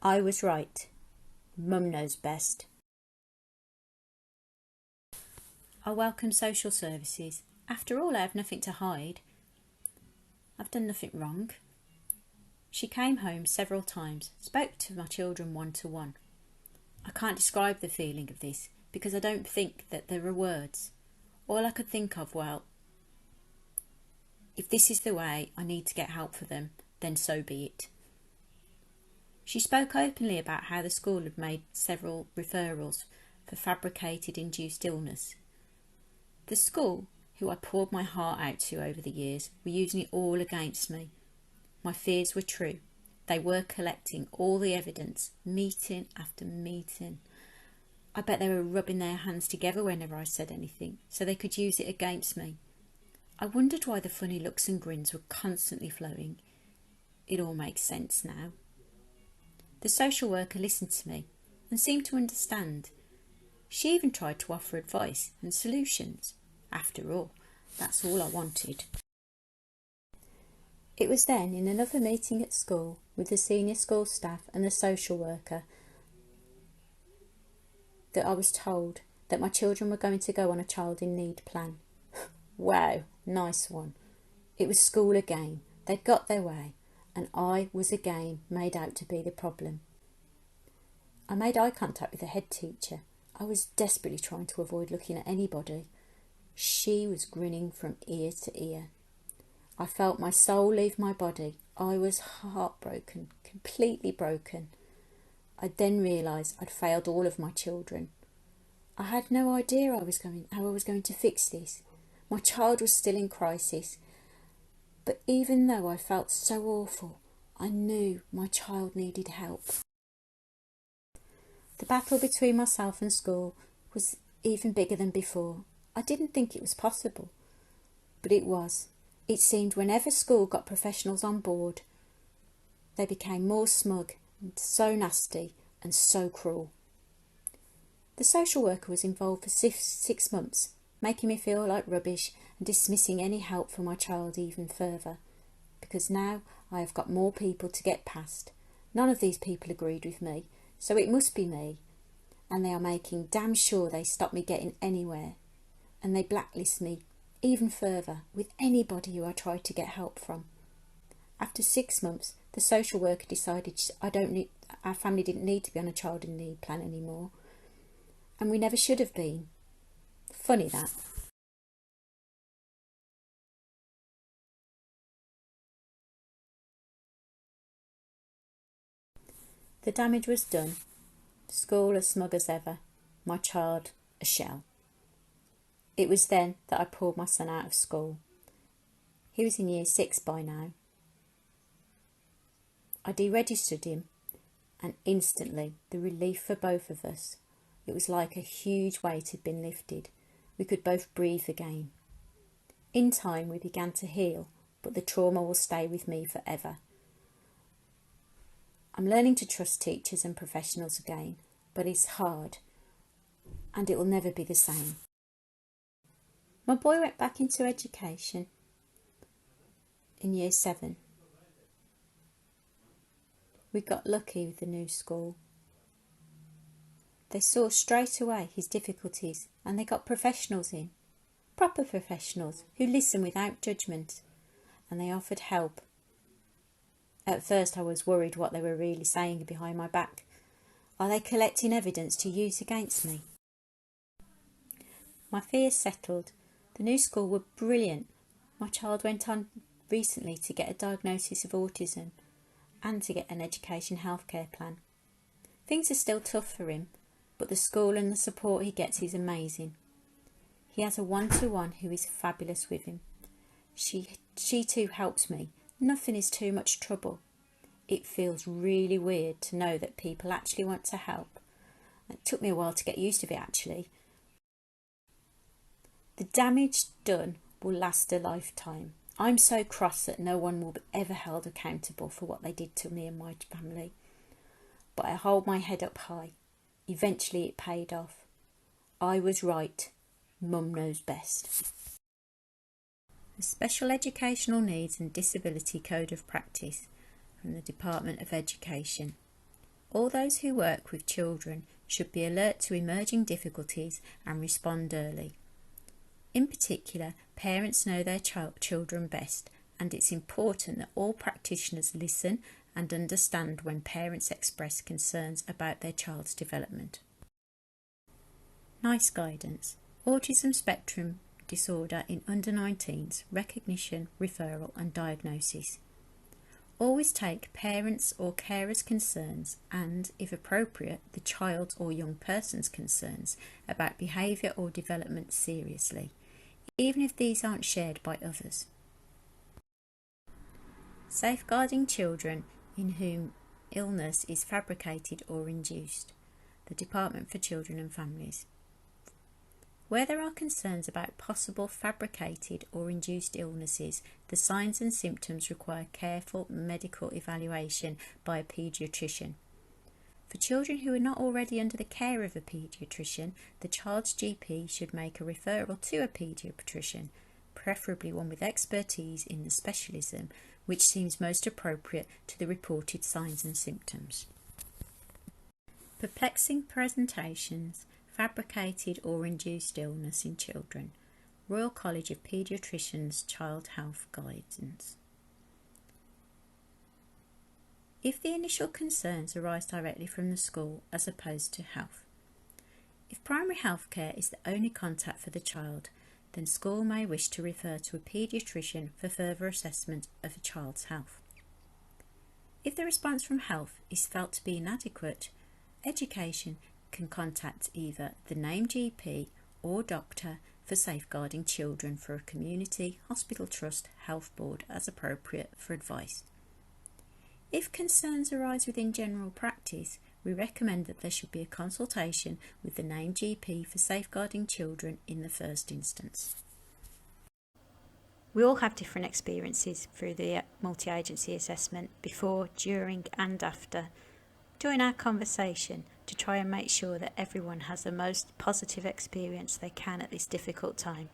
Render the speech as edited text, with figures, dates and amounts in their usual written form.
I was right. Mum knows best. I welcome social services. After all, I have nothing to hide. I've done nothing wrong. She came home several times, spoke to my children one-to-one. I can't describe the feeling of this because I don't think that there are words. All I could think of, well, if this is the way I need to get help for them, then so be it. She spoke openly about how the school had made several referrals for fabricated induced illness. The school, who I poured my heart out to over the years, were using it all against me. My fears were true. They were collecting all the evidence, meeting after meeting. I bet they were rubbing their hands together whenever I said anything, so they could use it against me. I wondered why the funny looks and grins were constantly flowing. It all makes sense now. The social worker listened to me and seemed to understand. She even tried to offer advice and solutions. After all, that's all I wanted. It was then, in another meeting at school with the senior school staff and the social worker, that I was told that my children were going to go on a child in need plan. Wow, nice one. It was school again. They'd got their way, and I was again made out to be the problem. I made eye contact with the head teacher. I was desperately trying to avoid looking at anybody. She was grinning from ear to ear. I felt my soul leave my body. I was heartbroken, completely broken. I then realised I'd failed all of my children. I had no idea how I was going to fix this. My child was still in crisis. But even though I felt so awful, I knew my child needed help. The battle between myself and school was even bigger than before. I didn't think it was possible, but it was. It seemed whenever school got professionals on board, they became more smug and so nasty and so cruel. The social worker was involved for 6 months, making me feel like rubbish and dismissing any help for my child even further, because now I have got more people to get past. None of these people agreed with me, so it must be me, and they are making damn sure they stop me getting anywhere, and they blacklist me even further with anybody who I tried to get help from. After 6 months, the social worker decided our family didn't need to be on a child in need plan anymore, and we never should have been. Funny that. The damage was done. School as smug as ever. My child a shell. It was then that I pulled my son out of school. He was in year 6 by now. I deregistered him, and instantly the relief for both of us. It was like a huge weight had been lifted. We could both breathe again. In time we began to heal, but the trauma will stay with me forever. I'm learning to trust teachers and professionals again, but it's hard, and it will never be the same. My boy went back into education in year 7. We got lucky with the new school. They saw straight away his difficulties, and they got professionals in, proper professionals who listen without judgment, and they offered help. At first I was worried what they were really saying behind my back. Are they collecting evidence to use against me? My fears settled. The new school were brilliant. My child went on recently to get a diagnosis of autism and to get an education healthcare plan. Things are still tough for him, but the school and the support he gets is amazing. He has a one-to-one who is fabulous with him. She too helps me. Nothing is too much trouble. It feels really weird to know that people actually want to help. It took me a while to get used to it, actually. The damage done will last a lifetime. I'm so cross that no one will be ever held accountable for what they did to me and my family. But I hold my head up high. Eventually it paid off. I was right. Mum knows best. The Special Educational Needs and Disability Code of Practice from the Department of Education. All those who work with children should be alert to emerging difficulties and respond early. In particular, parents know their children best, and it's important that all practitioners listen and understand when parents express concerns about their child's development. NICE guidance: autism spectrum disorder in under 19s, recognition, referral and diagnosis. Always take parents' or carers' concerns and, if appropriate, the child's or young person's concerns about behaviour or development seriously, even if these aren't shared by others. Safeguarding children in whom illness is fabricated or induced. The Department for Children and Families. Where there are concerns about possible fabricated or induced illnesses, the signs and symptoms require careful medical evaluation by a paediatrician. For children who are not already under the care of a paediatrician, the child's GP should make a referral to a paediatrician, preferably one with expertise in the specialism, which seems most appropriate to the reported signs and symptoms. Perplexing presentations, fabricated or induced illness in children. Royal College of Paediatricians Child Health Guidance. If the initial concerns arise directly from the school as opposed to health. If primary health care is the only contact for the child, then school may wish to refer to a paediatrician for further assessment of a child's health. If the response from health is felt to be inadequate, education can contact either the named GP or doctor for safeguarding children for a community, hospital trust, health board as appropriate for advice. If concerns arise within general practice, we recommend that there should be a consultation with the named GP for safeguarding children in the first instance. We all have different experiences through the multi-agency assessment before, during and after. Join our conversation to try and make sure that everyone has the most positive experience they can at this difficult time.